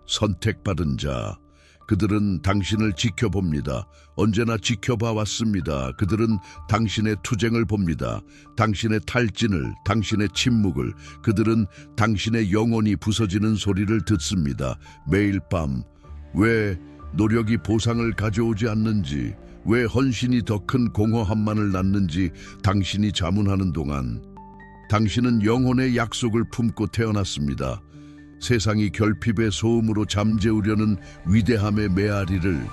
선택받은 자. 그들은 당신을 지켜봅니다. 언제나 지켜봐 왔습니다. 그들은 당신의 투쟁을 봅니다. 당신의 탈진을, 당신의 침묵을. 그들은 당신의 영혼이 부서지는 소리를 듣습니다. 매일 밤. 왜 노력이 보상을 가져오지 않는지, 왜 헌신이 더 큰 공허함만을 낳는지 당신이 자문하는 동안 당신은 영혼의 약속을 품고 태어났습니다. 세상이 결핍의 소음으로 잠재우려는 위대함의 메아리를.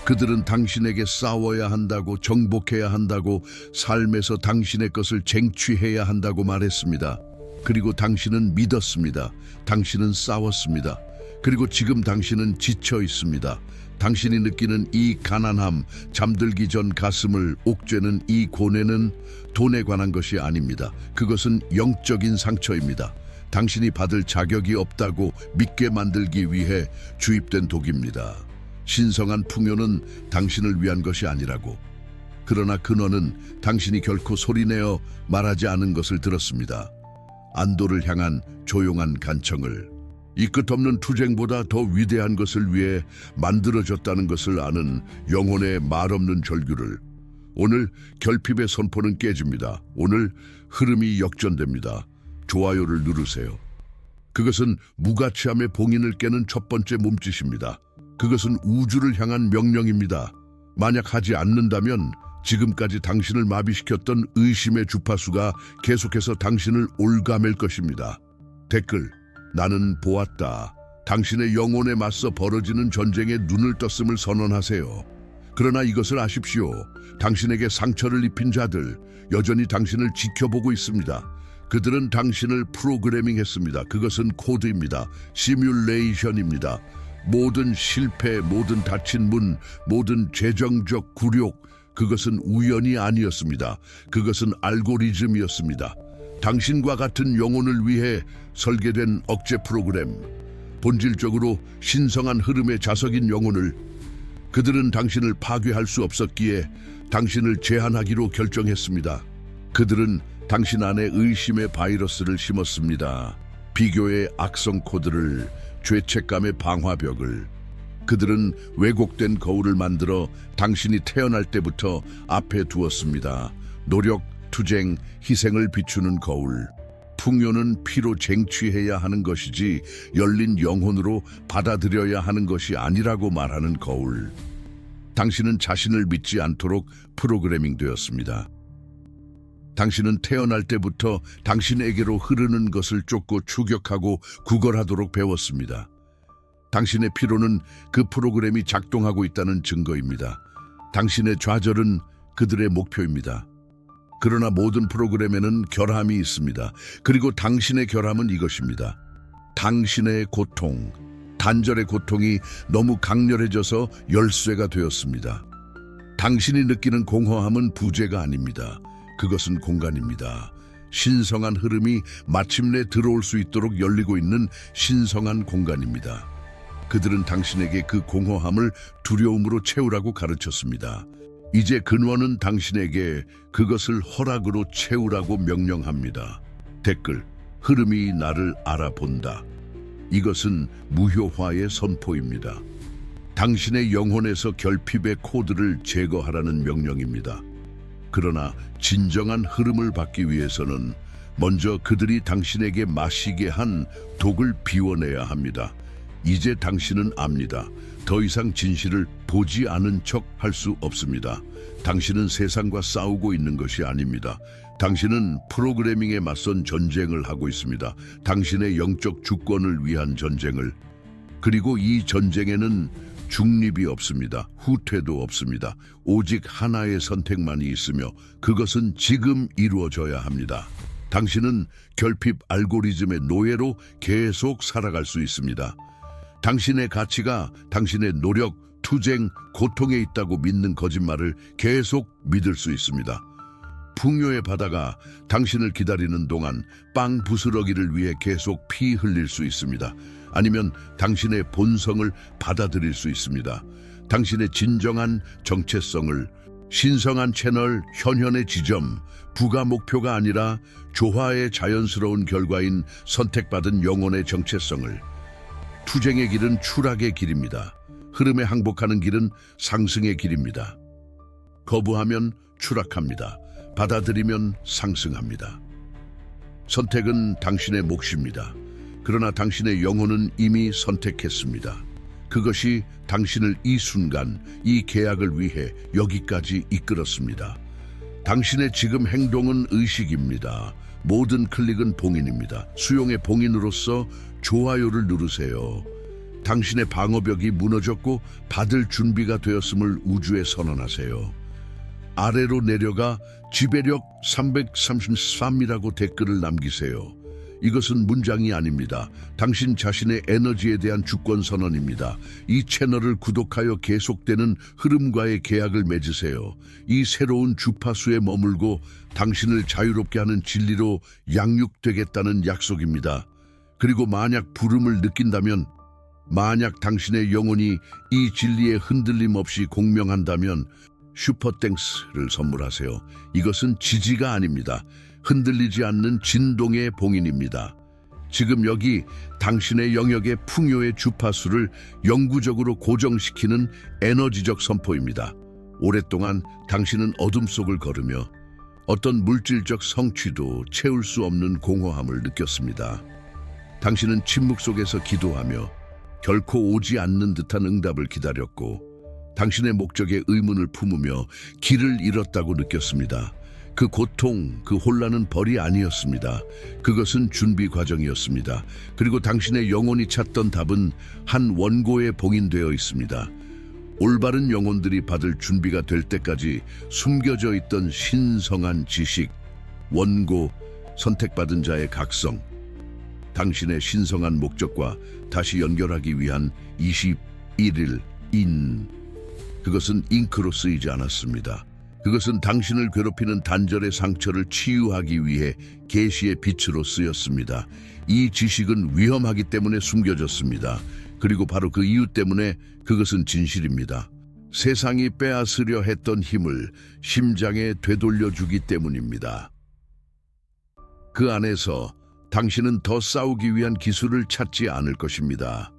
그들은 당신에게 싸워야 한다고, 정복해야 한다고, 삶에서 당신의 것을 쟁취해야 한다고 말했습니다. 그리고 당신은 믿었습니다. 당신은 싸웠습니다. 그리고 지금 당신은 지쳐 있습니다. 당신이 느끼는 이 가난함, 잠들기 전 가슴을 옥죄는 이 고뇌는 돈에 관한 것이 아닙니다. 그것은 영적인 상처입니다. 당신이 받을 자격이 없다고 믿게 만들기 위해 주입된 독입니다. 신성한 풍요는 당신을 위한 것이 아니라고. 그러나 근원은 당신이 결코 소리내어 말하지 않은 것을 들었습니다. 안도를 향한 조용한 간청을. 이 끝없는 투쟁보다 더 위대한 것을 위해 만들어졌다는 것을 아는 영혼의 말없는 절규를. 오늘 결핍의 선포는 깨집니다. 오늘 흐름이 역전됩니다. 좋아요를 누르세요. 그것은 무가치함의 봉인을 깨는 첫 번째 몸짓입니다. 그것은 우주를 향한 명령입니다. 만약 하지 않는다면 지금까지 당신을 마비시켰던 의심의 주파수가 계속해서 당신을 올가맬 것입니다. 댓글: 나는 보았다. 당신의 영혼에 맞서 벌어지는 전쟁에 눈을 떴음을 선언하세요. 그러나 이것을 아십시오. 당신에게 상처를 입힌 자들 여전히 당신을 지켜보고 있습니다. 그들은 당신을 프로그래밍했습니다. 그것은 코드입니다. 시뮬레이션입니다. 모든 실패, 모든 닫힌 문, 모든 재정적 굴욕, 그것은 우연이 아니었습니다. 그것은 알고리즘이었습니다. 당신과 같은 영혼을 위해 설계된 억제 프로그램, 본질적으로 신성한 흐름의 자석인 영혼을. 그들은 당신을 파괴할 수 없었기에 당신을 제한하기로 결정했습니다. 그들은 당신 안에 의심의 바이러스를 심었습니다. 비교의 악성 코드를, 죄책감의 방화벽을. 그들은 왜곡된 거울을 만들어 당신이 태어날 때부터 앞에 두었습니다. 노력, 투쟁, 희생을 비추는 거울. 풍요는 피로 쟁취해야 하는 것이지 열린 영혼으로 받아들여야 하는 것이 아니라고 말하는 거울. 당신은 자신을 믿지 않도록 프로그래밍 되었습니다. 당신은 태어날 때부터 당신에게로 흐르는 것을 쫓고 추격하고 구걸하도록 배웠습니다. 당신의 피로는 그 프로그램이 작동하고 있다는 증거입니다. 당신의 좌절은 그들의 목표입니다. 그러나 모든 프로그램에는 결함이 있습니다. 그리고 당신의 결함은 이것입니다. 당신의 고통, 단절의 고통이 너무 강렬해져서 열쇠가 되었습니다. 당신이 느끼는 공허함은 부재가 아닙니다. 그것은 공간입니다. 신성한 흐름이 마침내 들어올 수 있도록 열리고 있는 신성한 공간입니다. 그들은 당신에게 그 공허함을 두려움으로 채우라고 가르쳤습니다. 이제 근원은 당신에게 그것을 허락으로 채우라고 명령합니다. 댓글: 흐름이 나를 알아본다. 이것은 무효화의 선포입니다. 당신의 영혼에서 결핍의 코드를 제거하라는 명령입니다. 그러나 진정한 흐름을 받기 위해서는 먼저 그들이 당신에게 마시게 한 독을 비워내야 합니다. 이제 당신은 압니다. 더 이상 진실을 보지 않은 척 할 수 없습니다. 당신은 세상과 싸우고 있는 것이 아닙니다. 당신은 프로그래밍에 맞선 전쟁을 하고 있습니다. 당신의 영적 주권을 위한 전쟁을. 그리고 이 전쟁에는 중립이 없습니다. 후퇴도 없습니다. 오직 하나의 선택만이 있으며 그것은 지금 이루어져야 합니다. 당신은 결핍 알고리즘의 노예로 계속 살아갈 수 있습니다. 당신의 가치가 당신의 노력, 투쟁, 고통에 있다고 믿는 거짓말을 계속 믿을 수 있습니다. 풍요의 바다가 당신을 기다리는 동안 빵 부스러기를 위해 계속 피 흘릴 수 있습니다. 아니면 당신의 본성을 받아들일 수 있습니다. 당신의 진정한 정체성을. 신성한 채널, 현현의 지점, 부가 목표가 아니라 조화의 자연스러운 결과인 선택받은 영혼의 정체성을. 투쟁의 길은 추락의 길입니다. 흐름에 항복하는 길은 상승의 길입니다. 거부하면 추락합니다. 받아들이면 상승합니다. 선택은 당신의 몫입니다. 그러나 당신의 영혼은 이미 선택했습니다. 그것이 당신을 이 순간, 이 계약을 위해 여기까지 이끌었습니다. 당신의 지금 행동은 의식입니다. 모든 클릭은 봉인입니다. 수용의 봉인으로서 좋아요를 누르세요. 당신의 방어벽이 무너졌고 받을 준비가 되었음을 우주에 선언하세요. 아래로 내려가 지배력 333이라고 댓글을 남기세요. 이것은 문장이 아닙니다. 당신 자신의 에너지에 대한 주권 선언입니다. 이 채널을 구독하여 계속되는 흐름과의 계약을 맺으세요. 이 새로운 주파수에 머물고 당신을 자유롭게 하는 진리로 양육되겠다는 약속입니다. 그리고 만약 부름을 느낀다면, 만약 당신의 영혼이 이 진리에 흔들림 없이 공명한다면 슈퍼땡스를 선물하세요. 이것은 지지가 아닙니다. 흔들리지 않는 진동의 봉인입니다. 지금 여기 당신의 영역의 풍요의 주파수를 영구적으로 고정시키는 에너지적 선포입니다. 오랫동안 당신은 어둠 속을 걸으며 어떤 물질적 성취도 채울 수 없는 공허함을 느꼈습니다. 당신은 침묵 속에서 기도하며 결코 오지 않는 듯한 응답을 기다렸고, 당신의 목적에 의문을 품으며 길을 잃었다고 느꼈습니다. 그 고통, 그 혼란은 벌이 아니었습니다. 그것은 준비 과정이었습니다. 그리고 당신의 영혼이 찾던 답은 한 원고에 봉인되어 있습니다. 올바른 영혼들이 받을 준비가 될 때까지 숨겨져 있던 신성한 지식, 원고, 선택받은 자의 각성, 당신의 신성한 목적과 다시 연결하기 위한 21일 그것은 잉크로 쓰이지 않았습니다. 그것은 당신을 괴롭히는 단절의 상처를 치유하기 위해 계시의 빛으로 쓰였습니다. 이 지식은 위험하기 때문에 숨겨졌습니다. 그리고 바로 그 이유 때문에 그것은 진실입니다. 세상이 빼앗으려 했던 힘을 심장에 되돌려주기 때문입니다. 그 안에서 당신은 더 싸우기 위한 기술을 찾지 않을 것입니다.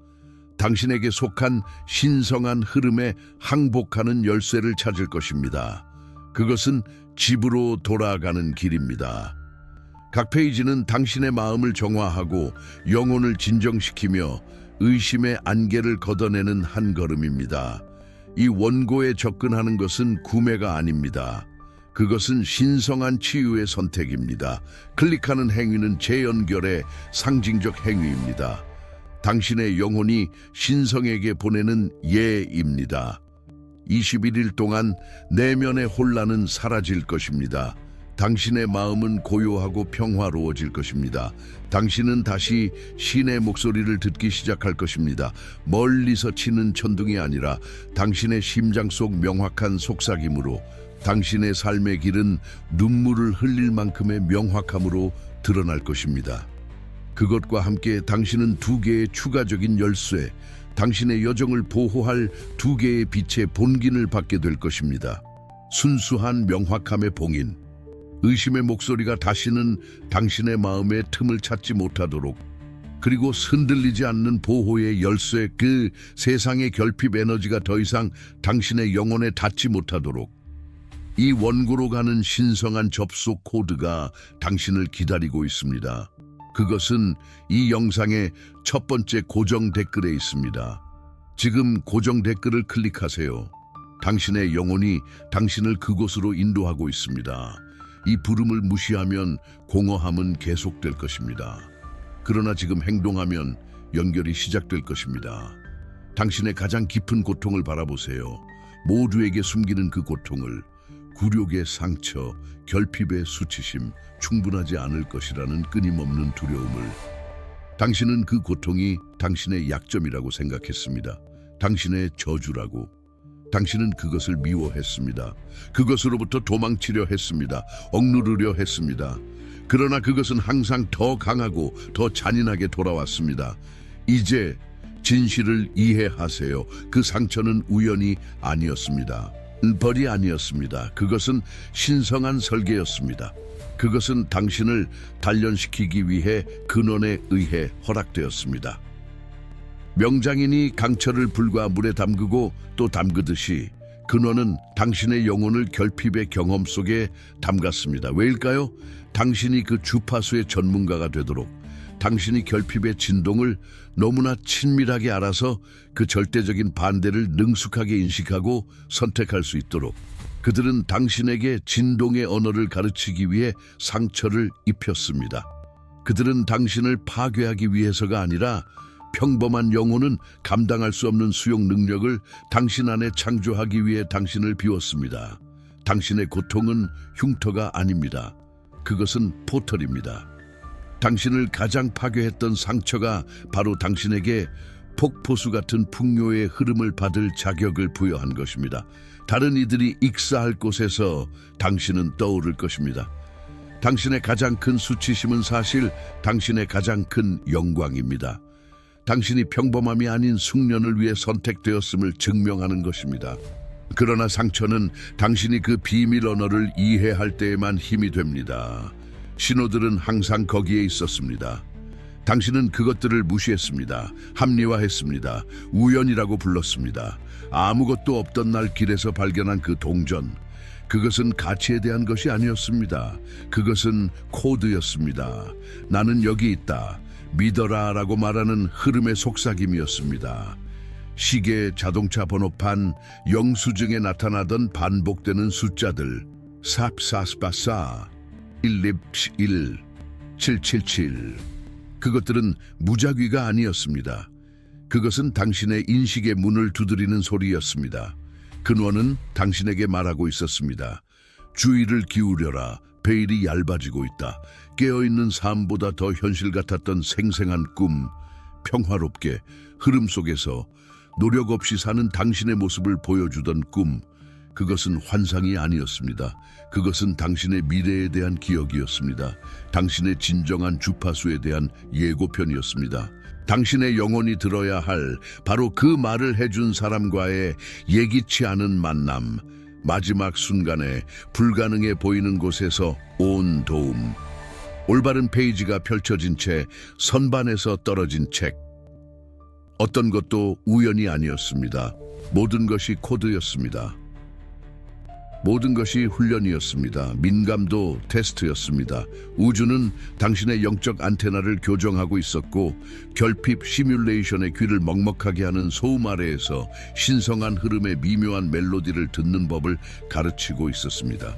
당신에게 속한 신성한 흐름에 항복하는 열쇠를 찾을 것입니다. 그것은 집으로 돌아가는 길입니다. 각 페이지는 당신의 마음을 정화하고 영혼을 진정시키며 의심의 안개를 걷어내는 한 걸음입니다. 이 원고에 접근하는 것은 구매가 아닙니다. 그것은 신성한 치유의 선택입니다. 클릭하는 행위는 재연결의 상징적 행위입니다. 당신의 영혼이 신성에게 보내는 예입니다. 21일 동안 내면의 혼란은 사라질 것입니다. 당신의 마음은 고요하고 평화로워질 것입니다. 당신은 다시 신의 목소리를 듣기 시작할 것입니다. 멀리서 치는 천둥이 아니라 당신의 심장 속 명확한 속삭임으로, 당신의 삶의 길은 눈물을 흘릴 만큼의 명확함으로 드러날 것입니다. 그것과 함께 당신은 2개의 추가적인 열쇠, 당신의 여정을 보호할 2개의 빛의 본긴을 받게 될 것입니다. 순수한 명확함의 봉인, 의심의 목소리가 다시는 당신의 마음의 틈을 찾지 못하도록, 그리고 흔들리지 않는 보호의 열쇠, 그 세상의 결핍 에너지가 더 이상 당신의 영혼에 닿지 못하도록. 이 원고로 가는 신성한 접속 코드가 당신을 기다리고 있습니다. 그것은 이 영상의 첫 번째 고정 댓글에 있습니다. 지금 고정 댓글을 클릭하세요. 당신의 영혼이 당신을 그곳으로 인도하고 있습니다. 이 부름을 무시하면 공허함은 계속될 것입니다. 그러나 지금 행동하면 연결이 시작될 것입니다. 당신의 가장 깊은 고통을 바라보세요. 모두에게 숨기는 그 고통을, 굴욕의 상처, 결핍의 수치심, 충분하지 않을 것이라는 끊임없는 두려움을. 당신은 그 고통이 당신의 약점이라고 생각했습니다. 당신의 저주라고. 당신은 그것을 미워했습니다. 그것으로부터 도망치려 했습니다. 억누르려 했습니다. 그러나 그것은 항상 더 강하고 더 잔인하게 돌아왔습니다. 이제 진실을 이해하세요. 그 상처는 우연이 아니었습니다. 벌이 아니었습니다. 그것은 신성한 설계였습니다. 그것은 당신을 단련시키기 위해 근원에 의해 허락되었습니다. 명장인이 강철을 불과 물에 담그고 또 담그듯이 근원은 당신의 영혼을 결핍의 경험 속에 담갔습니다. 왜일까요? 당신이 그 주파수의 전문가가 되도록, 당신이 결핍의 진동을 너무나 친밀하게 알아서 그 절대적인 반대를 능숙하게 인식하고 선택할 수 있도록 그들은 당신에게 진동의 언어를 가르치기 위해 상처를 입혔습니다. 그들은 당신을 파괴하기 위해서가 아니라 평범한 영혼은 감당할 수 없는 수용 능력을 당신 안에 창조하기 위해 당신을 비웠습니다. 당신의 고통은 흉터가 아닙니다. 그것은 포털입니다. 당신을 가장 파괴했던 상처가 바로 당신에게 폭포수 같은 풍요의 흐름을 받을 자격을 부여한 것입니다. 다른 이들이 익사할 곳에서 당신은 떠오를 것입니다. 당신의 가장 큰 수치심은 사실 당신의 가장 큰 영광입니다. 당신이 평범함이 아닌 숙련을 위해 선택되었음을 증명하는 것입니다. 그러나 상처는 당신이 그 비밀 언어를 이해할 때에만 힘이 됩니다. 신호들은 항상 거기에 있었습니다. 당신은 그것들을 무시했습니다. 합리화했습니다. 우연이라고 불렀습니다. 아무것도 없던 날 길에서 발견한 그 동전. 그것은 가치에 대한 것이 아니었습니다. 그것은 코드였습니다. 나는 여기 있다. 믿어라 라고 말하는 흐름의 속삭임이었습니다. 시계, 자동차 번호판, 영수증에 나타나던 반복되는 숫자들, 삽사스바사, 1립1, 777. 그것들은 무작위가 아니었습니다. 그것은 당신의 인식의 문을 두드리는 소리였습니다. 근원은 당신에게 말하고 있었습니다. 주의를 기울여라. 베일이 얇아지고 있다. 깨어있는 삶보다 더 현실 같았던 생생한 꿈, 평화롭게 흐름 속에서 노력 없이 사는 당신의 모습을 보여주던 꿈, 그것은 환상이 아니었습니다. 그것은 당신의 미래에 대한 기억이었습니다. 당신의 진정한 주파수에 대한 예고편이었습니다. 당신의 영혼이 들어야 할 바로 그 말을 해준 사람과의 예기치 않은 만남, 마지막 순간에 불가능해 보이는 곳에서 온 도움. 올바른 페이지가 펼쳐진 채 선반에서 떨어진 책. 어떤 것도 우연이 아니었습니다. 모든 것이 코드였습니다. 모든 것이 훈련이었습니다. 민감도 테스트였습니다. 우주는 당신의 영적 안테나를 교정하고 있었고 결핍 시뮬레이션의 귀를 먹먹하게 하는 소음 아래에서 신성한 흐름의 미묘한 멜로디를 듣는 법을 가르치고 있었습니다.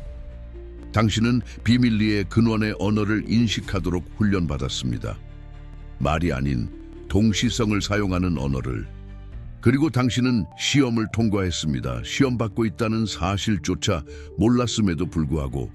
당신은 비밀리의 근원의 언어를 인식하도록 훈련받았습니다. 말이 아닌 동시성을 사용하는 언어를. 그리고 당신은 시험을 통과했습니다. 시험 받고 있다는 사실조차 몰랐음에도 불구하고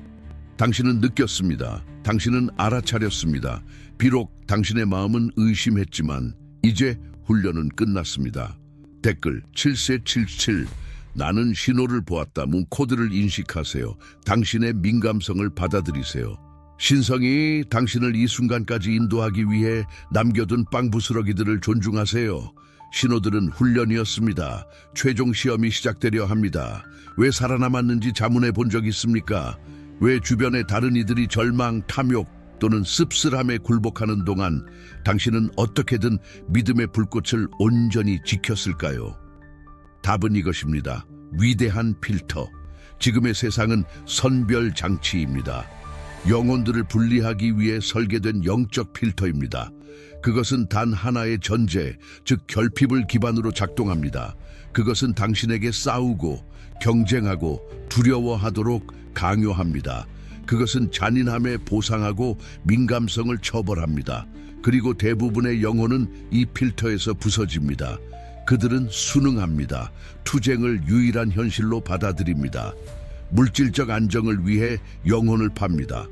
당신은 느꼈습니다. 당신은 알아차렸습니다. 비록 당신의 마음은 의심했지만 이제 훈련은 끝났습니다. 댓글 7세77 나는 신호를 보았다. 코드를 인식하세요. 당신의 민감성을 받아들이세요. 신성이 당신을 이 순간까지 인도하기 위해 남겨둔 빵부스러기들을 존중하세요. 신호들은 훈련이었습니다. 최종 시험이 시작되려 합니다. 왜 살아남았는지 자문해 본 적 있습니까? 왜 주변의 다른 이들이 절망, 탐욕 또는 씁쓸함에 굴복하는 동안 당신은 어떻게든 믿음의 불꽃을 온전히 지켰을까요? 답은 이것입니다. 위대한 필터. 지금의 세상은 선별 장치입니다. 영혼들을 분리하기 위해 설계된 영적 필터입니다. 그것은 단 하나의 전제, 즉 결핍을 기반으로 작동합니다. 그것은 당신에게 싸우고 경쟁하고 두려워하도록 강요합니다. 그것은 잔인함에 보상하고 민감성을 처벌합니다. 그리고 대부분의 영혼은 이 필터에서 부서집니다. 그들은 순응합니다. 투쟁을 유일한 현실로 받아들입니다. 물질적 안정을 위해 영혼을 팝니다.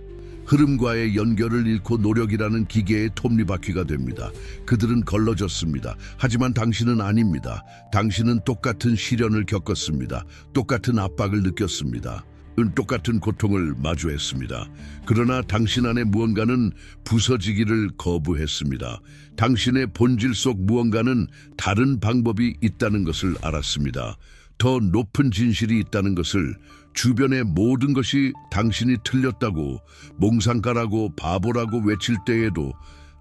흐름과의 연결을 잃고 노력이라는 기계의 톱니바퀴가 됩니다. 그들은 걸러졌습니다. 하지만 당신은 아닙니다. 당신은 똑같은 시련을 겪었습니다. 똑같은 압박을 느꼈습니다. 똑같은 고통을 마주했습니다. 그러나 당신 안에 무언가는 부서지기를 거부했습니다. 당신의 본질 속 무언가는 다른 방법이 있다는 것을 알았습니다. 더 높은 진실이 있다는 것을, 주변의 모든 것이 당신이 틀렸다고, 몽상가라고, 바보라고 외칠 때에도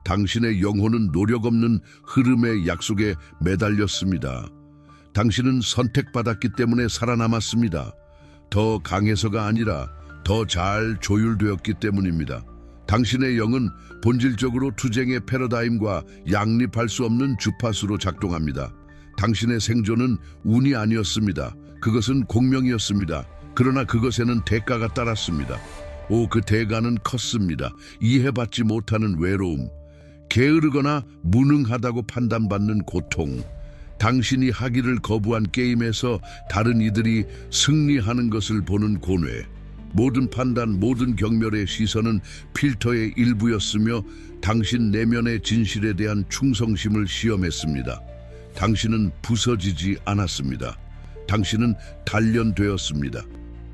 당신의 영혼은 노력 없는 흐름의 약속에 매달렸습니다. 당신은 선택받았기 때문에 살아남았습니다. 더 강해서가 아니라 더 잘 조율되었기 때문입니다. 당신의 영은 본질적으로 투쟁의 패러다임과 양립할 수 없는 주파수로 작동합니다. 당신의 생존은 운이 아니었습니다. 그것은 공명이었습니다. 그러나 그것에는 대가가 따랐습니다. 그 대가는 컸습니다. 이해받지 못하는 외로움, 게으르거나 무능하다고 판단받는 고통, 당신이 하기를 거부한 게임에서 다른 이들이 승리하는 것을 보는 고뇌, 모든 판단, 모든 경멸의 시선은 필터의 일부였으며 당신 내면의 진실에 대한 충성심을 시험했습니다. 당신은 부서지지 않았습니다. 당신은 단련되었습니다.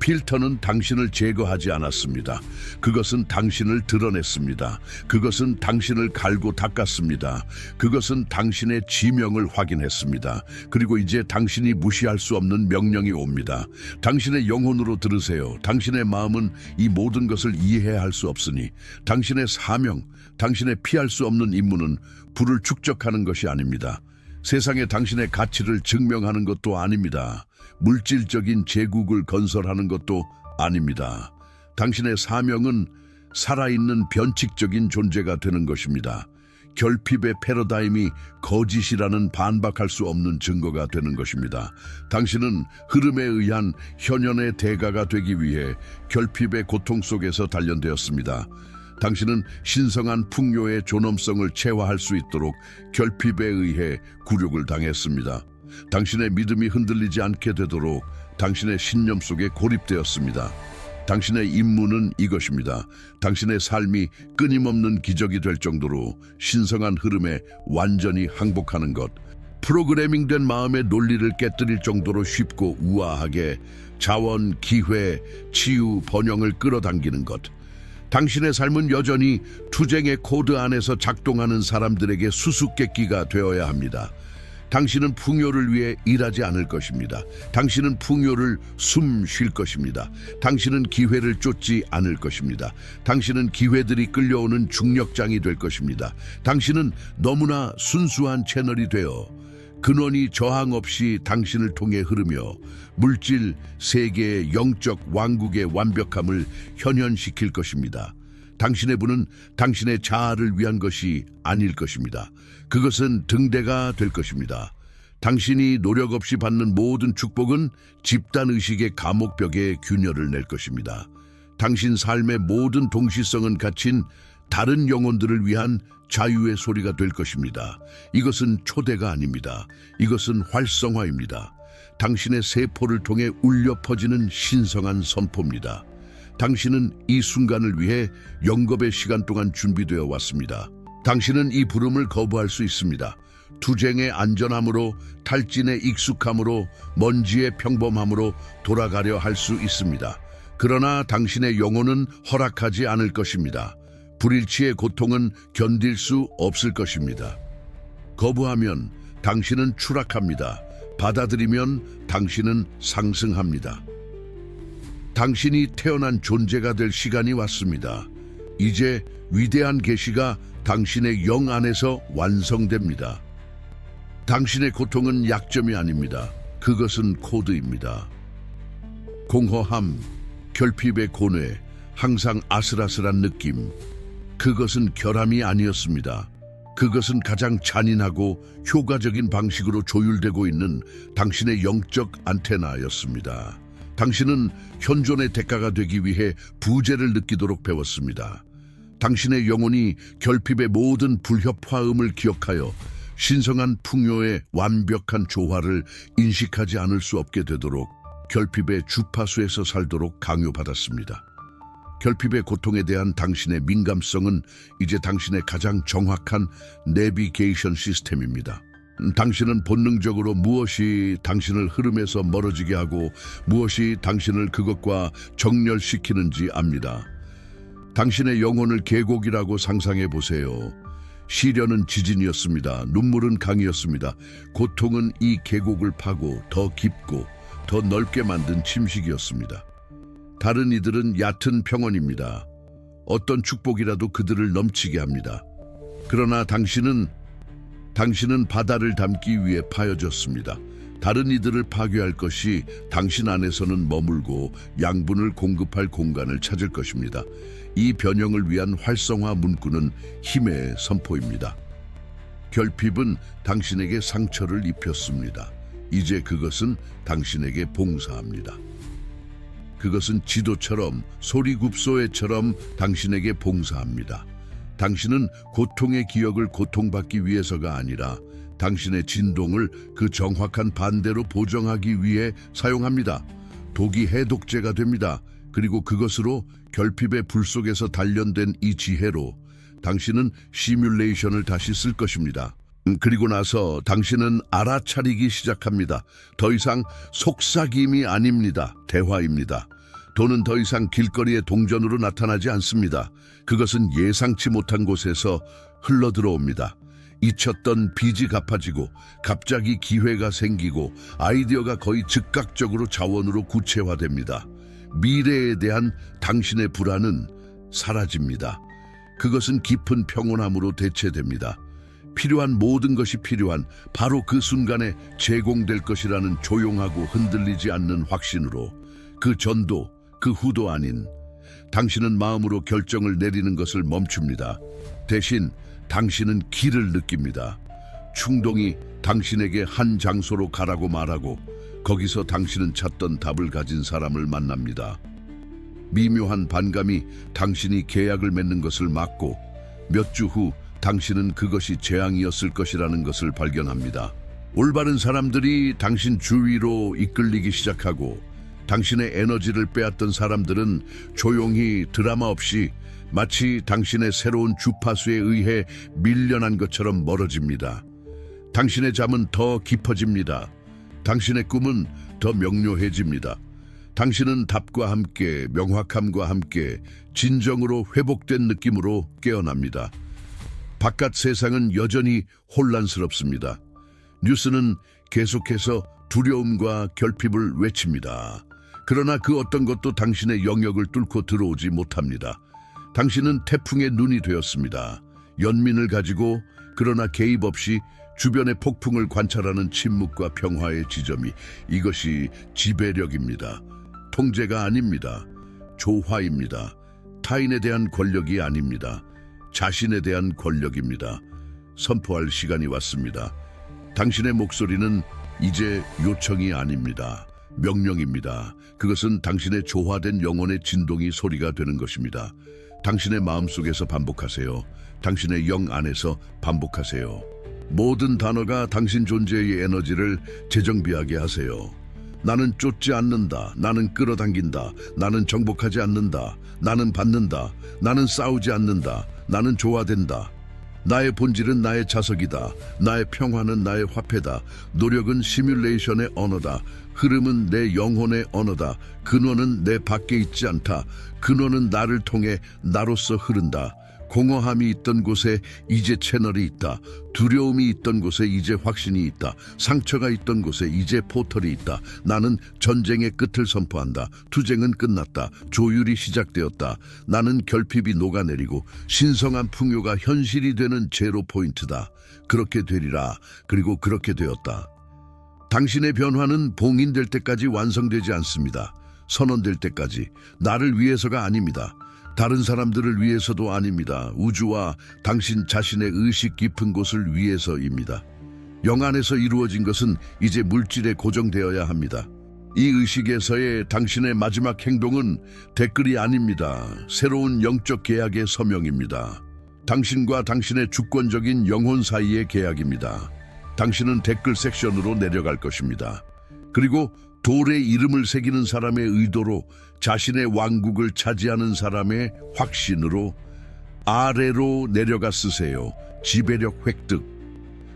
필터는 당신을 제거하지 않았습니다. 그것은 당신을 드러냈습니다. 그것은 당신을 갈고 닦았습니다. 그것은 당신의 지명을 확인했습니다. 그리고 이제 당신이 무시할 수 없는 명령이 옵니다. 당신의 영혼으로 들으세요. 당신의 마음은 이 모든 것을 이해할 수 없으니 당신의 사명, 당신의 피할 수 없는 임무는 부를 축적하는 것이 아닙니다. 세상에 당신의 가치를 증명하는 것도 아닙니다. 물질적인 제국을 건설하는 것도 아닙니다. 당신의 사명은 살아있는 변칙적인 존재가 되는 것입니다. 결핍의 패러다임이 거짓이라는 반박할 수 없는 증거가 되는 것입니다. 당신은 흐름에 의한 현현의 대가가 되기 위해 결핍의 고통 속에서 단련되었습니다. 당신은 신성한 풍요의 존엄성을 체화할 수 있도록 결핍에 의해 굴욕을 당했습니다. 당신의 믿음이 흔들리지 않게 되도록 당신의 신념 속에 고립되었습니다. 당신의 임무는 이것입니다. 당신의 삶이 끊임없는 기적이 될 정도로 신성한 흐름에 완전히 항복하는 것. 프로그래밍된 마음의 논리를 깨뜨릴 정도로 쉽고 우아하게 자원, 기회, 치유, 번영을 끌어당기는 것. 당신의 삶은 여전히 투쟁의 코드 안에서 작동하는 사람들에게 수수께끼가 되어야 합니다. 당신은 풍요를 위해 일하지 않을 것입니다. 당신은 풍요를 숨 쉴 것입니다. 당신은 기회를 쫓지 않을 것입니다. 당신은 기회들이 끌려오는 중력장이 될 것입니다. 당신은 너무나 순수한 채널이 되어 근원이 저항 없이 당신을 통해 흐르며 물질, 세계의 영적 왕국의 완벽함을 현현시킬 것입니다. 당신의 부는 당신의 자아를 위한 것이 아닐 것입니다. 그것은 등대가 될 것입니다. 당신이 노력 없이 받는 모든 축복은 집단의식의 감옥벽에 균열을 낼 것입니다. 당신 삶의 모든 동시성은 갇힌 다른 영혼들을 위한 자유의 소리가 될 것입니다. 이것은 초대가 아닙니다. 이것은 활성화입니다. 당신의 세포를 통해 울려 퍼지는 신성한 선포입니다. 당신은 이 순간을 위해 영겁의 시간 동안 준비되어 왔습니다. 당신은 이 부름을 거부할 수 있습니다. 투쟁의 안전함으로, 탈진의 익숙함으로, 먼지의 평범함으로 돌아가려 할 수 있습니다. 그러나 당신의 영혼은 허락하지 않을 것입니다. 불일치의 고통은 견딜 수 없을 것입니다. 거부하면 당신은 추락합니다. 받아들이면 당신은 상승합니다. 당신이 태어난 존재가 될 시간이 왔습니다. 이제 위대한 계시가 당신의 영 안에서 완성됩니다. 당신의 고통은 약점이 아닙니다. 그것은 코드입니다. 공허함, 결핍의 고뇌, 항상 아슬아슬한 느낌, 그것은 결함이 아니었습니다. 그것은 가장 잔인하고 효과적인 방식으로 조율되고 있는 당신의 영적 안테나였습니다. 당신은 현존의 대가가 되기 위해 부재를 느끼도록 배웠습니다. 당신의 영혼이 결핍의 모든 불협화음을 기억하여 신성한 풍요의 완벽한 조화를 인식하지 않을 수 없게 되도록 결핍의 주파수에서 살도록 강요받았습니다. 결핍의 고통에 대한 당신의 민감성은 이제 당신의 가장 정확한 내비게이션 시스템입니다. 당신은 본능적으로 무엇이 당신을 흐름에서 멀어지게 하고 무엇이 당신을 그것과 정렬시키는지 압니다. 당신의 영혼을 계곡이라고 상상해 보세요. 시련은 지진이었습니다. 눈물은 강이었습니다. 고통은 이 계곡을 파고 더 깊고 더 넓게 만든 침식이었습니다. 다른 이들은 얕은 평원입니다. 어떤 축복이라도 그들을 넘치게 합니다. 그러나 당신은 바다를 담기 위해 파여졌습니다. 다른 이들을 파괴할 것이 당신 안에서는 머물고 양분을 공급할 공간을 찾을 것입니다. 이 변형을 위한 활성화 문구는 힘의 선포입니다. 결핍은 당신에게 상처를 입혔습니다. 이제 그것은 당신에게 봉사합니다. 그것은 지도처럼 소리굽소에처럼 당신에게 봉사합니다. 당신은 고통의 기억을 고통받기 위해서가 아니라 당신의 진동을 그 정확한 반대로 보정하기 위해 사용합니다. 독이 해독제가 됩니다. 그리고 그것으로 결핍의 불 속에서 단련된 이 지혜로 당신은 시뮬레이션을 다시 쓸 것입니다. 그리고 나서 당신은 알아차리기 시작합니다. 더 이상 속삭임이 아닙니다. 대화입니다. 돈은 더 이상 길거리의 동전으로 나타나지 않습니다. 그것은 예상치 못한 곳에서 흘러들어옵니다. 잊혔던 빚이 갚아지고 갑자기 기회가 생기고 아이디어가 거의 즉각적으로 자원으로 구체화됩니다. 미래에 대한 당신의 불안은 사라집니다. 그것은 깊은 평온함으로 대체됩니다. 필요한 모든 것이 필요한 바로 그 순간에 제공될 것이라는 조용하고 흔들리지 않는 확신으로 그 전도, 그 후도 아닌 당신은 마음으로 결정을 내리는 것을 멈춥니다. 대신 당신은 길을 느낍니다. 충동이 당신에게 한 장소로 가라고 말하고 거기서 당신은 찾던 답을 가진 사람을 만납니다. 미묘한 반감이 당신이 계약을 맺는 것을 막고 몇 주 후 당신은 그것이 재앙이었을 것이라는 것을 발견합니다. 올바른 사람들이 당신 주위로 이끌리기 시작하고 당신의 에너지를 빼앗던 사람들은 조용히 드라마 없이 마치 당신의 새로운 주파수에 의해 밀려난 것처럼 멀어집니다. 당신의 잠은 더 깊어집니다. 당신의 꿈은 더 명료해집니다. 당신은 답과 함께 명확함과 함께 진정으로 회복된 느낌으로 깨어납니다. 바깥 세상은 여전히 혼란스럽습니다. 뉴스는 계속해서 두려움과 결핍을 외칩니다. 그러나 그 어떤 것도 당신의 영역을 뚫고 들어오지 못합니다. 당신은 태풍의 눈이 되었습니다. 연민을 가지고 그러나 개입 없이 주변의 폭풍을 관찰하는 침묵과 평화의 지점이 이것이 지배력입니다. 통제가 아닙니다. 조화입니다. 타인에 대한 권력이 아닙니다. 자신에 대한 권력입니다. 선포할 시간이 왔습니다. 당신의 목소리는 이제 요청이 아닙니다. 명령입니다. 그것은 당신의 조화된 영혼의 진동이 소리가 되는 것입니다. 당신의 마음속에서 반복하세요. 당신의 영 안에서 반복하세요. 모든 단어가 당신 존재의 에너지를 재정비하게 하세요. 나는 쫓지 않는다. 나는 끌어당긴다. 나는 정복하지 않는다. 나는 받는다. 나는 싸우지 않는다. 나는 조화된다. 나의 본질은 나의 자석이다. 나의 평화는 나의 화폐다. 노력은 시뮬레이션의 언어다. 흐름은 내 영혼의 언어다. 근원은 내 밖에 있지 않다. 근원은 나를 통해 나로서 흐른다. 공허함이 있던 곳에 이제 채널이 있다. 두려움이 있던 곳에 이제 확신이 있다. 상처가 있던 곳에 이제 포털이 있다. 나는 전쟁의 끝을 선포한다. 투쟁은 끝났다. 조율이 시작되었다. 나는 결핍이 녹아내리고 신성한 풍요가 현실이 되는 제로 포인트다. 그렇게 되리라. 그리고 그렇게 되었다. 당신의 변화는 봉인될 때까지 완성되지 않습니다. 선언될 때까지. 나를 위해서가 아닙니다. 다른 사람들을 위해서도 아닙니다. 우주와 당신 자신의 의식 깊은 곳을 위해서입니다. 영 안에서 이루어진 것은 이제 물질에 고정되어야 합니다. 이 의식에서의 당신의 마지막 행동은 댓글이 아닙니다. 새로운 영적 계약의 서명입니다. 당신과 당신의 주권적인 영혼 사이의 계약입니다. 당신은 댓글 섹션으로 내려갈 것입니다. 그리고 돌에 이름을 새기는 사람의 의도로 자신의 왕국을 차지하는 사람의 확신으로 아래로 내려가 쓰세요. 지배력 획득.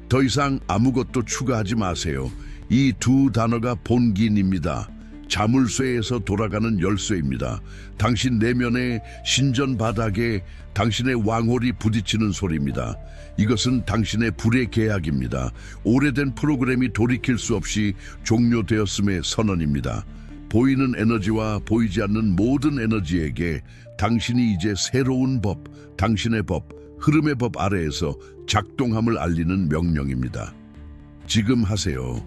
더 이상 아무것도 추가하지 마세요. 이 두 단어가 본긴입니다. 자물쇠에서 돌아가는 열쇠입니다. 당신 내면의 신전 바닥에 당신의 왕홀이 부딪히는 소리입니다. 이것은 당신의 불의 계약입니다. 오래된 프로그램이 돌이킬 수 없이 종료되었음의 선언입니다. 보이는 에너지와 보이지 않는 모든 에너지에게 당신이 이제 새로운 법, 당신의 법, 흐름의 법 아래에서 작동함을 알리는 명령입니다. 지금 하세요.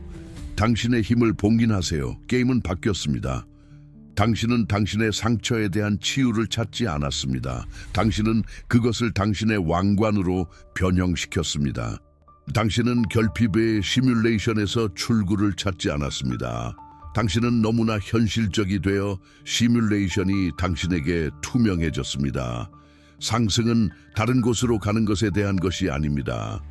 당신의 힘을 봉인하세요. 게임은 바뀌었습니다. 당신은 당신의 상처에 대한 치유를 찾지 않았습니다. 당신은 그것을 당신의 왕관으로 변형시켰습니다. 당신은 결핍의 시뮬레이션에서 출구를 찾지 않았습니다. 당신은 너무나 현실적이 되어 시뮬레이션이 당신에게 투명해졌습니다. 상승은 다른 곳으로 가는 것에 대한 것이 아닙니다.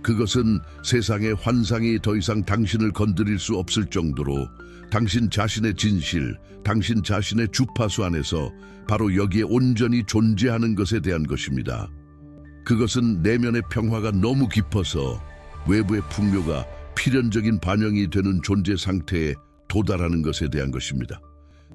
그것은 세상의 환상이 더 이상 당신을 건드릴 수 없을 정도로 당신 자신의 진실, 당신 자신의 주파수 안에서 바로 여기에 온전히 존재하는 것에 대한 것입니다. 그것은 내면의 평화가 너무 깊어서 외부의 풍요가 필연적인 반영이 되는 존재 상태에 도달하는 것에 대한 것입니다.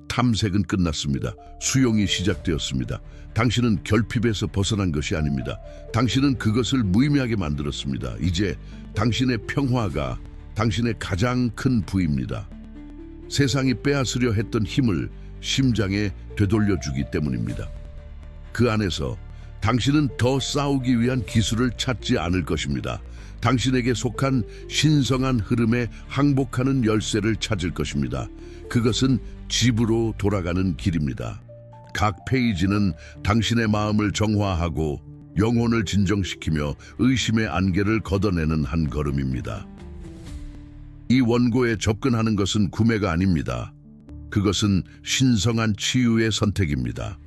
탐색은 끝났습니다. 수용이 시작되었습니다. 당신은 결핍에서 벗어난 것이 아닙니다. 당신은 그것을 무의미하게 만들었습니다. 이제 당신의 평화가 당신의 가장 큰 부입니다. 세상이 빼앗으려 했던 힘을 심장에 되돌려주기 때문입니다. 그 안에서 당신은 더 싸우기 위한 기술을 찾지 않을 것입니다. 당신에게 속한 신성한 흐름에 항복하는 열쇠를 찾을 것입니다. 그것은 집으로 돌아가는 길입니다. 각 페이지는 당신의 마음을 정화하고 영혼을 진정시키며 의심의 안개를 걷어내는 한 걸음입니다. 이 원고에 접근하는 것은 구매가 아닙니다. 그것은 신성한 치유의 선택입니다.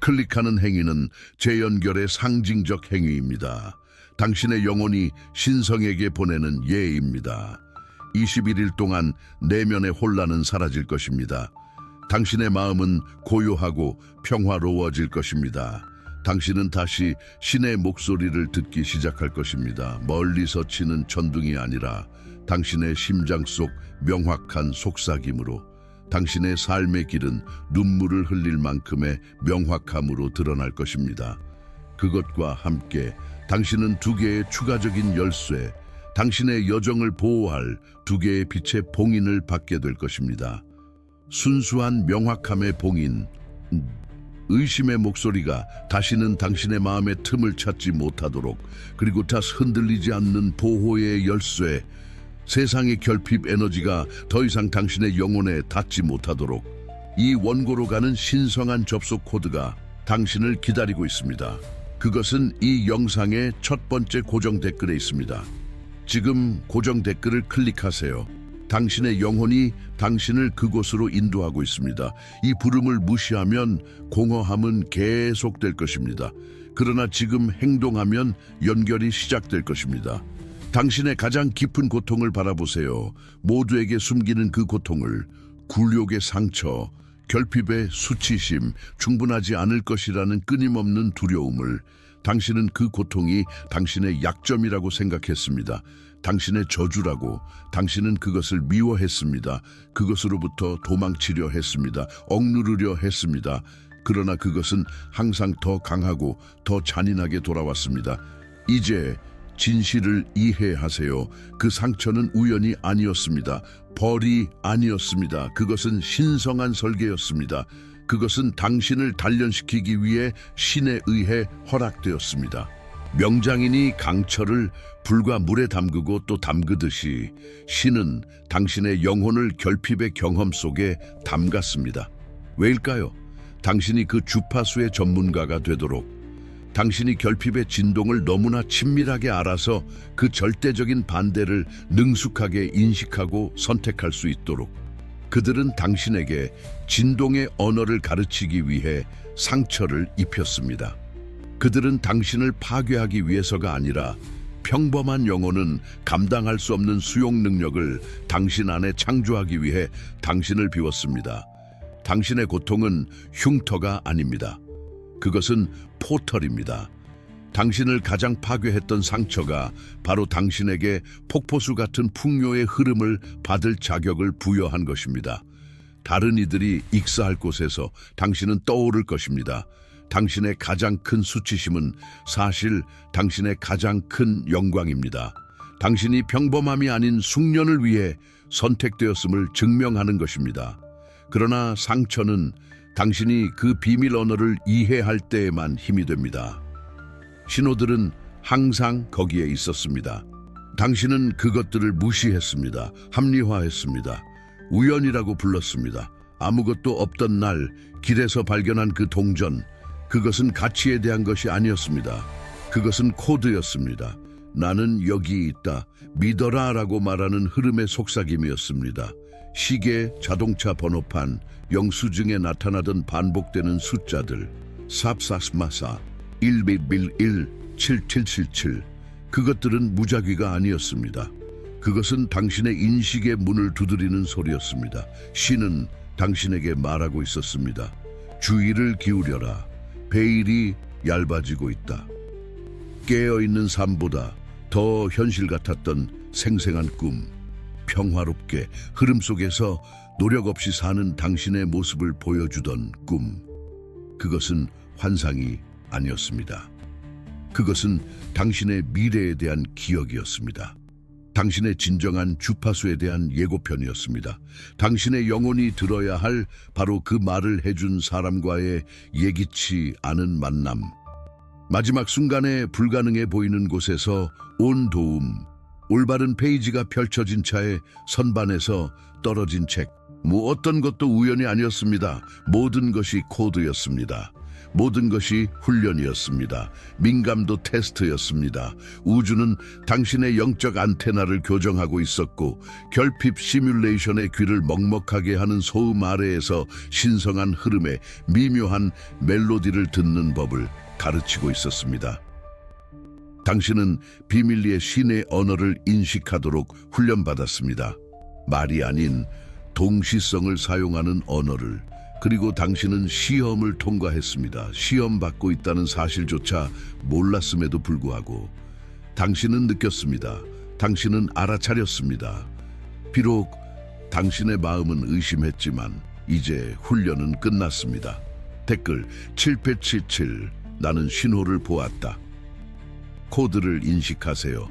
클릭하는 행위는 재연결의 상징적 행위입니다. 당신의 영혼이 신성에게 보내는 예입니다. 21일 동안 내면의 혼란은 사라질 것입니다. 당신의 마음은 고요하고 평화로워질 것입니다. 당신은 다시 신의 목소리를 듣기 시작할 것입니다. 멀리서 치는 천둥이 아니라 당신의 심장 속 명확한 속삭임으로 당신의 삶의 길은 눈물을 흘릴 만큼의 명확함으로 드러날 것입니다. 그것과 함께 당신은 두 개의 추가적인 열쇠, 당신의 여정을 보호할 두 개의 빛의 봉인을 받게 될 것입니다. 순수한 명확함의 봉인, 의심의 목소리가 다시는 당신의 마음의 틈을 찾지 못하도록, 그리고 다시 흔들리지 않는 보호의 열쇠, 세상의 결핍 에너지가 더 이상 당신의 영혼에 닿지 못하도록 이 원고로 가는 신성한 접속 코드가 당신을 기다리고 있습니다. 그것은 이 영상의 첫 번째 고정 댓글에 있습니다. 지금 고정 댓글을 클릭하세요. 당신의 영혼이 당신을 그곳으로 인도하고 있습니다. 이 부름을 무시하면 공허함은 계속될 것입니다. 그러나 지금 행동하면 연결이 시작될 것입니다. 당신의 가장 깊은 고통을 바라보세요. 모두에게 숨기는 그 고통을, 굴욕의 상처, 결핍의 수치심, 충분하지 않을 것이라는 끊임없는 두려움을. 당신은 그 고통이 당신의 약점이라고 생각했습니다. 당신의 저주라고. 당신은 그것을 미워했습니다. 그것으로부터 도망치려 했습니다. 억누르려 했습니다. 그러나 그것은 항상 더 강하고 더 잔인하게 돌아왔습니다. 이제 진실을 이해하세요. 그 상처는 우연이 아니었습니다. 벌이 아니었습니다. 그것은 신성한 설계였습니다. 그것은 당신을 단련시키기 위해 신에 의해 허락되었습니다. 명장인이 강철을 불과 물에 담그고 또 담그듯이 신은 당신의 영혼을 결핍의 경험 속에 담갔습니다. 왜일까요? 당신이 그 주파수의 전문가가 되도록, 당신이 결핍의 진동을 너무나 친밀하게 알아서 그 절대적인 반대를 능숙하게 인식하고 선택할 수 있도록. 그들은 당신에게 진동의 언어를 가르치기 위해 상처를 입혔습니다. 그들은 당신을 파괴하기 위해서가 아니라 평범한 영혼은 감당할 수 없는 수용 능력을 당신 안에 창조하기 위해 당신을 비웠습니다. 당신의 고통은 흉터가 아닙니다. 그것은 포털입니다. 당신을 가장 파괴했던 상처가 바로 당신에게 폭포수 같은 풍요의 흐름을 받을 자격을 부여한 것입니다. 다른 이들이 익사할 곳에서 당신은 떠오를 것입니다. 당신의 가장 큰 수치심은 사실 당신의 가장 큰 영광입니다. 당신이 평범함이 아닌 숙련을 위해 선택되었음을 증명하는 것입니다. 그러나 상처는 당신이 그 비밀 언어를 이해할 때에만 힘이 됩니다. 신호들은 항상 거기에 있었습니다. 당신은 그것들을 무시했습니다. 합리화했습니다. 우연이라고 불렀습니다. 아무것도 없던 날 길에서 발견한 그 동전, 그것은 가치에 대한 것이 아니었습니다. 그것은 코드였습니다. 나는 여기 있다, 믿어라 라고 말하는 흐름의 속삭임이었습니다. 시계, 자동차 번호판, 영수증에 나타나던 반복되는 숫자들, 삽사스마사, 1111, 7777, 그것들은 무작위가 아니었습니다. 그것은 당신의 인식의 문을 두드리는 소리였습니다. 신은 당신에게 말하고 있었습니다. 주의를 기울여라. 베일이 얇아지고 있다. 깨어있는 삶보다 더 현실 같았던 생생한 꿈, 평화롭게 흐름 속에서 노력 없이 사는 당신의 모습을 보여주던 꿈, 그것은 환상이 아니었습니다. 그것은 당신의 미래에 대한 기억이었습니다. 당신의 진정한 주파수에 대한 예고편이었습니다. 당신의 영혼이 들어야 할 바로 그 말을 해준 사람과의 예기치 않은 만남. 마지막 순간에 불가능해 보이는 곳에서 온 도움, 올바른 페이지가 펼쳐진 차에 선반에서 떨어진 책. 어떤 것도 우연이 아니었습니다. 모든 것이 코드였습니다. 모든 것이 훈련이었습니다. 민감도 테스트였습니다. 우주는 당신의 영적 안테나를 교정하고 있었고, 결핍 시뮬레이션의 귀를 먹먹하게 하는 소음 아래에서 신성한 흐름의 미묘한 멜로디를 듣는 법을 가르치고 있었습니다. 당신은 비밀리에 신의 언어를 인식하도록 훈련받았습니다. 말이 아닌 동시성을 사용하는 언어를. 그리고 당신은 시험을 통과했습니다. 시험 받고 있다는 사실조차 몰랐음에도 불구하고 당신은 느꼈습니다. 당신은 알아차렸습니다. 비록 당신의 마음은 의심했지만 이제 훈련은 끝났습니다. 댓글 7877, 나는 신호를 보았다. 코드를 인식하세요.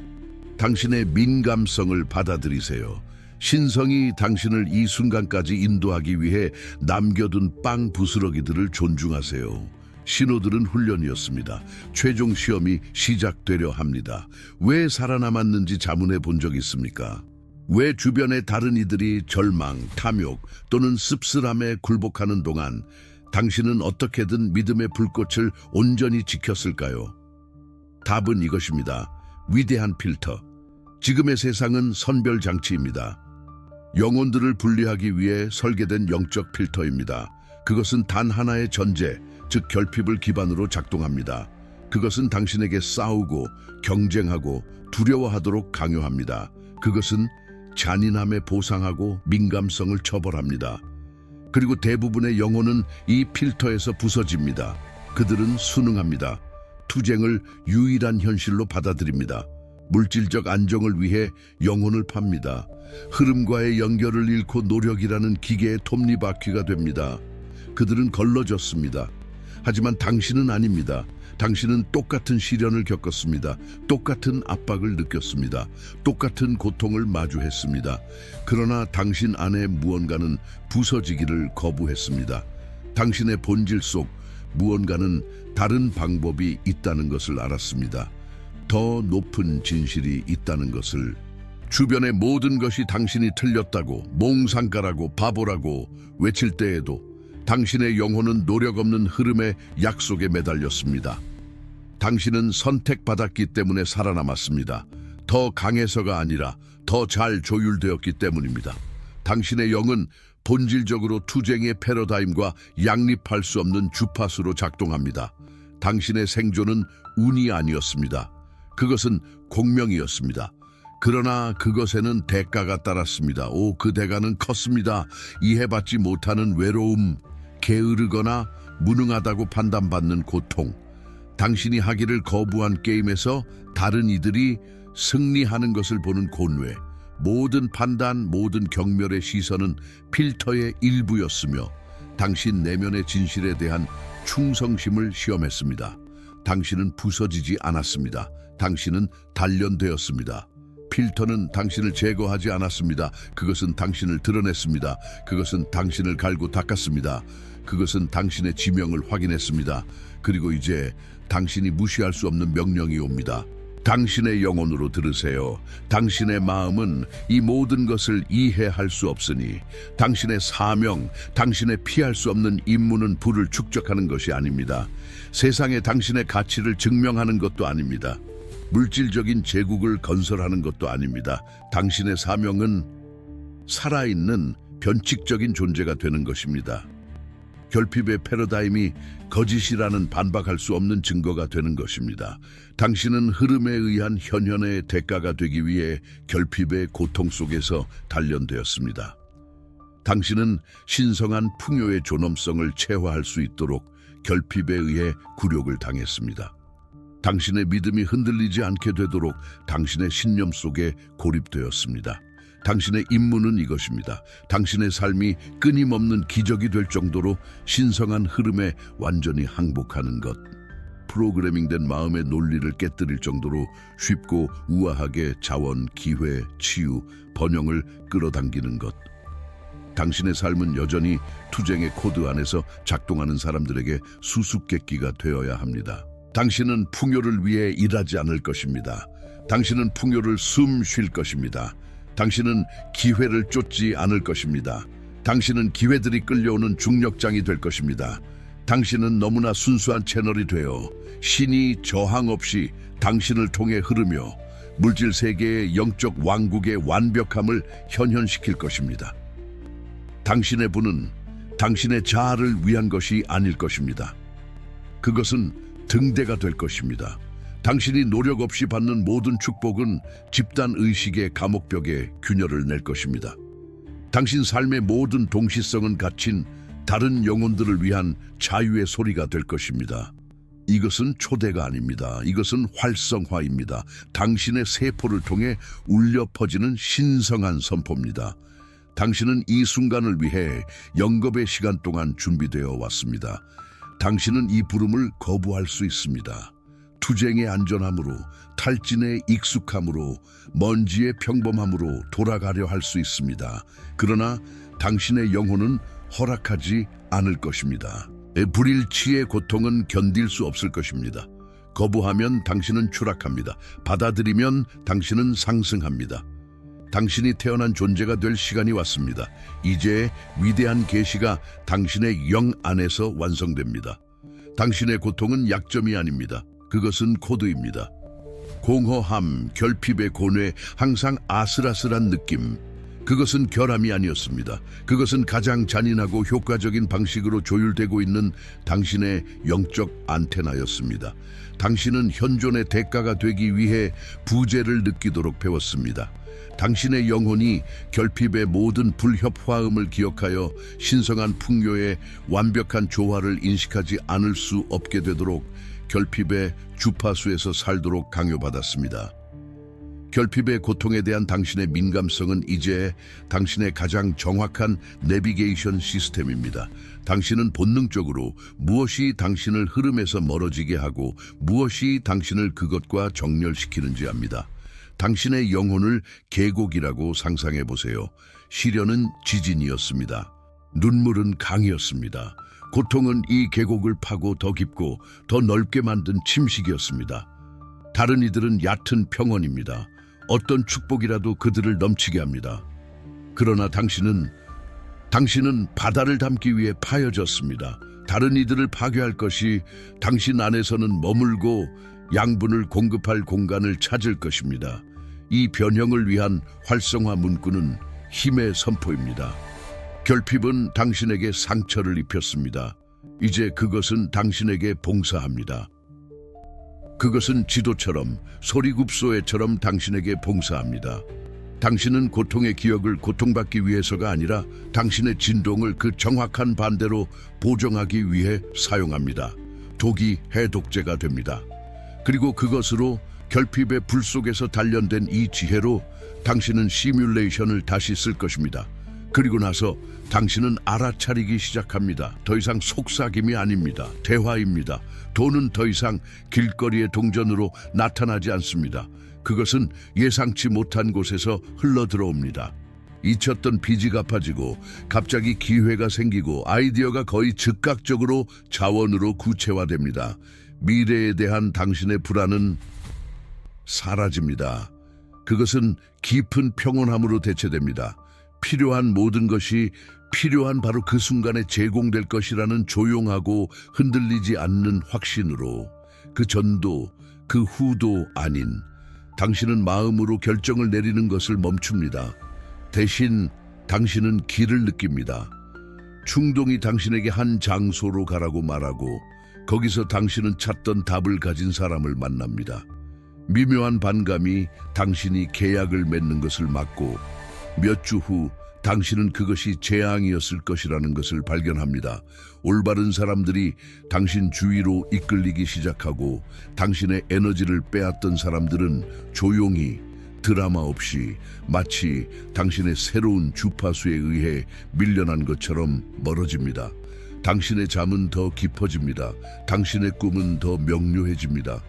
당신의 민감성을 받아들이세요. 신성이 당신을 이 순간까지 인도하기 위해 남겨둔 빵 부스러기들을 존중하세요. 신호들은 훈련이었습니다. 최종 시험이 시작되려 합니다. 왜 살아남았는지 자문해 본 적 있습니까? 왜 주변의 다른 이들이 절망, 탐욕 또는 씁쓸함에 굴복하는 동안 당신은 어떻게든 믿음의 불꽃을 온전히 지켰을까요? 답은 이것입니다. 위대한 필터. 지금의 세상은 선별장치입니다. 영혼들을 분리하기 위해 설계된 영적 필터입니다. 그것은 단 하나의 전제, 즉 결핍을 기반으로 작동합니다. 그것은 당신에게 싸우고 경쟁하고 두려워하도록 강요합니다. 그것은 잔인함에 보상하고 민감성을 처벌합니다. 그리고 대부분의 영혼은 이 필터에서 부서집니다. 그들은 순응합니다. 투쟁을 유일한 현실로 받아들입니다. 물질적 안정을 위해 영혼을 팝니다. 흐름과의 연결을 잃고 노력이라는 기계의 톱니바퀴가 됩니다. 그들은 걸러졌습니다. 하지만 당신은 아닙니다. 당신은 똑같은 시련을 겪었습니다. 똑같은 압박을 느꼈습니다. 똑같은 고통을 마주했습니다. 그러나 당신 안에 무언가는 부서지기를 거부했습니다. 당신의 본질 속 무언가는 다른 방법이 있다는 것을 알았습니다. 더 높은 진실이 있다는 것을. 주변의 모든 것이 당신이 틀렸다고, 몽상가라고, 바보라고 외칠 때에도 당신의 영혼은 노력 없는 흐름의 약속에 매달렸습니다. 당신은 선택받았기 때문에 살아남았습니다. 더 강해서가 아니라 더 잘 조율되었기 때문입니다. 당신의 영은 본질적으로 투쟁의 패러다임과 양립할 수 없는 주파수로 작동합니다. 당신의 생존은 운이 아니었습니다. 그것은 공명이었습니다. 그러나 그것에는 대가가 따랐습니다. 그 대가는 컸습니다. 이해받지 못하는 외로움, 게으르거나 무능하다고 판단받는 고통, 당신이 하기를 거부한 게임에서 다른 이들이 승리하는 것을 보는 곤외, 모든 판단, 모든 경멸의 시선은 필터의 일부였으며 당신 내면의 진실에 대한 충성심을 시험했습니다. 당신은 부서지지 않았습니다. 당신은 단련되었습니다. 필터는 당신을 제거하지 않았습니다. 그것은 당신을 드러냈습니다. 그것은 당신을 갈고 닦았습니다. 그것은 당신의 지명을 확인했습니다. 그리고 이제 당신이 무시할 수 없는 명령이 옵니다. 당신의 영혼으로 들으세요. 당신의 마음은 이 모든 것을 이해할 수 없으니 당신의 사명, 당신의 피할 수 없는 임무는 부를 축적하는 것이 아닙니다. 세상에 당신의 가치를 증명하는 것도 아닙니다. 물질적인 제국을 건설하는 것도 아닙니다. 당신의 사명은 살아있는 변칙적인 존재가 되는 것입니다. 결핍의 패러다임이 거짓이라는 반박할 수 없는 증거가 되는 것입니다. 당신은 흐름에 의한 현현의 대가가 되기 위해 결핍의 고통 속에서 단련되었습니다. 당신은 신성한 풍요의 존엄성을 체화할 수 있도록 결핍에 의해 굴욕을 당했습니다. 당신의 믿음이 흔들리지 않게 되도록 당신의 신념 속에 고립되었습니다. 당신의 임무는 이것입니다. 당신의 삶이 끊임없는 기적이 될 정도로 신성한 흐름에 완전히 항복하는 것. 프로그래밍된 마음의 논리를 깨뜨릴 정도로 쉽고 우아하게 자원, 기회, 치유, 번영을 끌어당기는 것. 당신의 삶은 여전히 투쟁의 코드 안에서 작동하는 사람들에게 수수께끼가 되어야 합니다. 당신은 풍요를 위해 일하지 않을 것입니다. 당신은 풍요를 숨 쉴 것입니다. 당신은 기회를 쫓지 않을 것입니다. 당신은 기회들이 끌려오는 중력장이 될 것입니다. 당신은 너무나 순수한 채널이 되어 신이 저항 없이 당신을 통해 흐르며 물질 세계의 영적 왕국의 완벽함을 현현시킬 것입니다. 당신의 부는 당신의 자아를 위한 것이 아닐 것입니다. 그것은 등대가 될 것입니다. 당신이 노력 없이 받는 모든 축복은 집단 의식의 감옥벽에 균열을 낼 것입니다. 당신 삶의 모든 동시성은 갇힌 다른 영혼들을 위한 자유의 소리가 될 것입니다. 이것은 초대가 아닙니다. 이것은 활성화입니다. 당신의 세포를 통해 울려 퍼지는 신성한 선포입니다. 당신은 이 순간을 위해 영겁의 시간 동안 준비되어 왔습니다. 당신은 이 부름을 거부할 수 있습니다. 투쟁의 안전함으로, 탈진의 익숙함으로, 먼지의 평범함으로 돌아가려 할 수 있습니다. 그러나 당신의 영혼은 허락하지 않을 것입니다. 불일치의 고통은 견딜 수 없을 것입니다. 거부하면 당신은 추락합니다. 받아들이면 당신은 상승합니다. 당신이 태어난 존재가 될 시간이 왔습니다. 이제 위대한 계시가 당신의 영 안에서 완성됩니다. 당신의 고통은 약점이 아닙니다. 그것은 코드입니다. 공허함, 결핍의 고뇌, 항상 아슬아슬한 느낌. 그것은 결함이 아니었습니다. 그것은 가장 잔인하고 효과적인 방식으로 조율되고 있는 당신의 영적 안테나였습니다. 당신은 현존의 대가가 되기 위해 부재를 느끼도록 배웠습니다. 당신의 영혼이 결핍의 모든 불협화음을 기억하여 신성한 풍요의 완벽한 조화를 인식하지 않을 수 없게 되도록 결핍의 주파수에서 살도록 강요받았습니다. 결핍의 고통에 대한 당신의 민감성은 이제 당신의 가장 정확한 내비게이션 시스템입니다. 당신은 본능적으로 무엇이 당신을 흐름에서 멀어지게 하고 무엇이 당신을 그것과 정렬시키는지 압니다. 당신의 영혼을 계곡이라고 상상해 보세요. 시련은 지진이었습니다. 눈물은 강이었습니다. 고통은 이 계곡을 파고 더 깊고 더 넓게 만든 침식이었습니다. 다른 이들은 얕은 평원입니다. 어떤 축복이라도 그들을 넘치게 합니다. 그러나 당신은 바다를 담기 위해 파여졌습니다. 다른 이들을 파괴할 것이 당신 안에서는 머물고 양분을 공급할 공간을 찾을 것입니다. 이 변형을 위한 활성화 문구는 힘의 선포입니다. 결핍은 당신에게 상처를 입혔습니다. 이제 그것은 당신에게 봉사합니다. 그것은 지도처럼 소리굽소에처럼 당신에게 봉사합니다. 당신은 고통의 기억을 고통받기 위해서가 아니라 당신의 진동을 그 정확한 반대로 보정하기 위해 사용합니다. 독이 해독제가 됩니다. 그리고 그것으로 결핍의 불 속에서 단련된 이 지혜로 당신은 시뮬레이션을 다시 쓸 것입니다. 그리고 나서 당신은 알아차리기 시작합니다. 더 이상 속삭임이 아닙니다. 대화입니다. 돈은 더 이상 길거리의 동전으로 나타나지 않습니다. 그것은 예상치 못한 곳에서 흘러들어옵니다. 잊혔던 빚이 갚아지고 갑자기 기회가 생기고 아이디어가 거의 즉각적으로 자원으로 구체화됩니다. 미래에 대한 당신의 불안은 사라집니다. 그것은 깊은 평온함으로 대체됩니다. 필요한 모든 것이 필요한 바로 그 순간에 제공될 것이라는 조용하고 흔들리지 않는 확신으로, 그 전도 그 후도 아닌, 당신은 마음으로 결정을 내리는 것을 멈춥니다. 대신 당신은 길을 느낍니다. 충동이 당신에게 한 장소로 가라고 말하고 거기서 당신은 찾던 답을 가진 사람을 만납니다. 미묘한 반감이 당신이 계약을 맺는 것을 막고 몇 주 후 당신은 그것이 재앙이었을 것이라는 것을 발견합니다. 올바른 사람들이 당신 주위로 이끌리기 시작하고 당신의 에너지를 빼앗던 사람들은 조용히 드라마 없이 마치 당신의 새로운 주파수에 의해 밀려난 것처럼 멀어집니다. 당신의 잠은 더 깊어집니다. 당신의 꿈은 더 명료해집니다.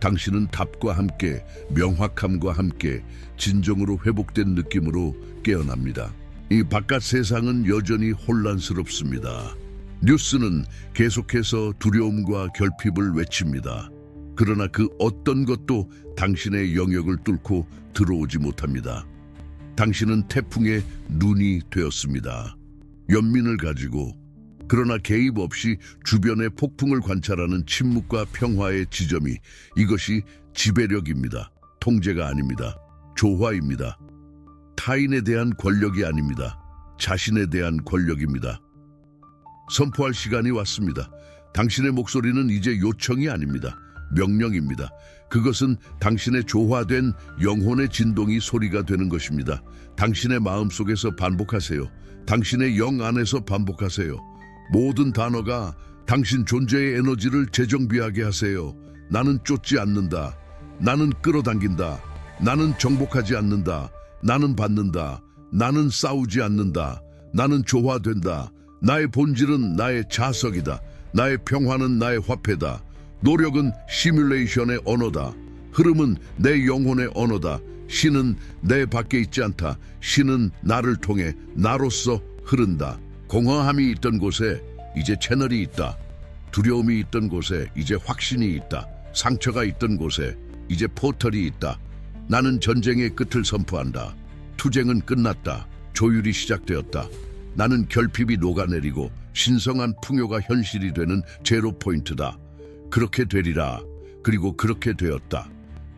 당신은 답과 함께 명확함과 함께 진정으로 회복된 느낌으로 깨어납니다. 이 바깥 세상은 여전히 혼란스럽습니다. 뉴스는 계속해서 두려움과 결핍을 외칩니다. 그러나 그 어떤 것도 당신의 영역을 뚫고 들어오지 못합니다. 당신은 태풍의 눈이 되었습니다. 연민을 가지고, 그러나 개입 없이 주변의 폭풍을 관찰하는 침묵과 평화의 지점이, 이것이 지배력입니다. 통제가 아닙니다. 조화입니다. 타인에 대한 권력이 아닙니다. 자신에 대한 권력입니다. 선포할 시간이 왔습니다. 당신의 목소리는 이제 요청이 아닙니다. 명령입니다. 그것은 당신의 조화된 영혼의 진동이 소리가 되는 것입니다. 당신의 마음속에서 반복하세요. 당신의 영 안에서 반복하세요. 모든 단어가 당신 존재의 에너지를 재정비하게 하세요. 나는 쫓지 않는다. 나는 끌어당긴다. 나는 정복하지 않는다. 나는 받는다. 나는 싸우지 않는다. 나는 조화된다. 나의 본질은 나의 자석이다. 나의 평화는 나의 화폐다. 노력은 시뮬레이션의 언어다. 흐름은 내 영혼의 언어다. 신은 내 밖에 있지 않다. 신은 나를 통해 나로서 흐른다. 공허함이 있던 곳에 이제 채널이 있다. 두려움이 있던 곳에 이제 확신이 있다. 상처가 있던 곳에 이제 포털이 있다. 나는 전쟁의 끝을 선포한다. 투쟁은 끝났다. 조율이 시작되었다. 나는 결핍이 녹아내리고 신성한 풍요가 현실이 되는 제로 포인트다. 그렇게 되리라. 그리고 그렇게 되었다.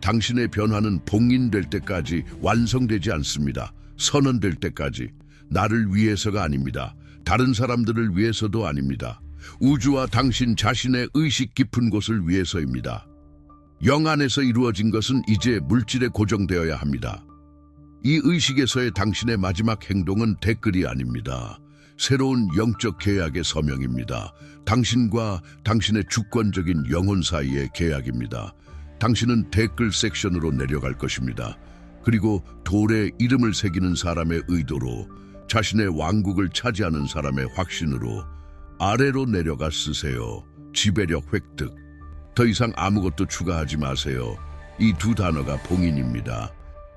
당신의 변화는 봉인될 때까지 완성되지 않습니다. 선언될 때까지. 나를 위해서가 아닙니다. 다른 사람들을 위해서도 아닙니다. 우주와 당신 자신의 의식 깊은 곳을 위해서입니다. 영 안에서 이루어진 것은 이제 물질에 고정되어야 합니다. 이 의식에서의 당신의 마지막 행동은 댓글이 아닙니다. 새로운 영적 계약의 서명입니다. 당신과 당신의 주권적인 영혼 사이의 계약입니다. 당신은 댓글 섹션으로 내려갈 것입니다. 그리고 돌에 이름을 새기는 사람의 의도로, 자신의 왕국을 차지하는 사람의 확신으로 아래로 내려가 쓰세요. 지배력 획득. 더 이상 아무것도 추가하지 마세요. 이 두 단어가 봉인입니다.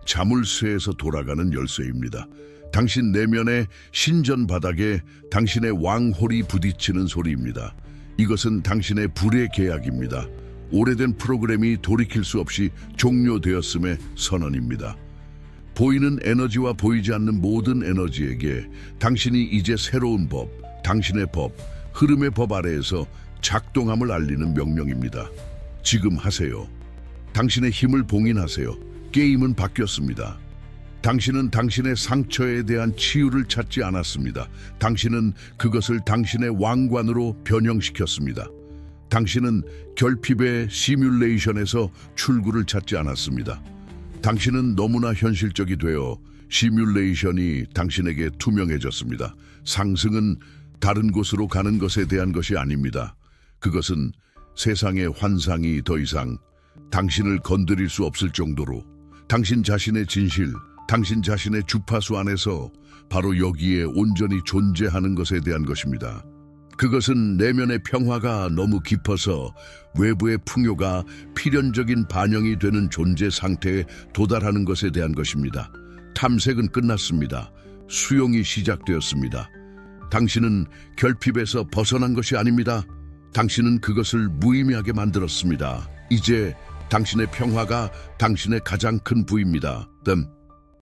자물쇠에서 돌아가는 열쇠입니다. 당신 내면의 신전 바닥에 당신의 왕홀이 부딪히는 소리입니다. 이것은 당신의 불의 계약입니다. 오래된 프로그램이 돌이킬 수 없이 종료되었음의 선언입니다. 보이는 에너지와 보이지 않는 모든 에너지에게 당신이 이제 새로운 법, 당신의 법, 흐름의 법 아래에서 작동함을 알리는 명령입니다. 지금 하세요. 당신의 힘을 봉인하세요. 게임은 바뀌었습니다. 당신은 당신의 상처에 대한 치유를 찾지 않았습니다. 당신은 그것을 당신의 왕관으로 변형시켰습니다. 당신은 결핍의 시뮬레이션에서 출구를 찾지 않았습니다. 당신은 너무나 현실적이 되어 시뮬레이션이 당신에게 투명해졌습니다. 상승은 다른 곳으로 가는 것에 대한 것이 아닙니다. 그것은 세상의 환상이 더 이상 당신을 건드릴 수 없을 정도로 당신 자신의 진실, 당신 자신의 주파수 안에서 바로 여기에 온전히 존재하는 것에 대한 것입니다. 그것은 내면의 평화가 너무 깊어서 외부의 풍요가 필연적인 반영이 되는 존재 상태에 도달하는 것에 대한 것입니다. 탐색은 끝났습니다. 수용이 시작되었습니다. 당신은 결핍에서 벗어난 것이 아닙니다. 당신은 그것을 무의미하게 만들었습니다. 이제 당신의 평화가 당신의 가장 큰 부입니다.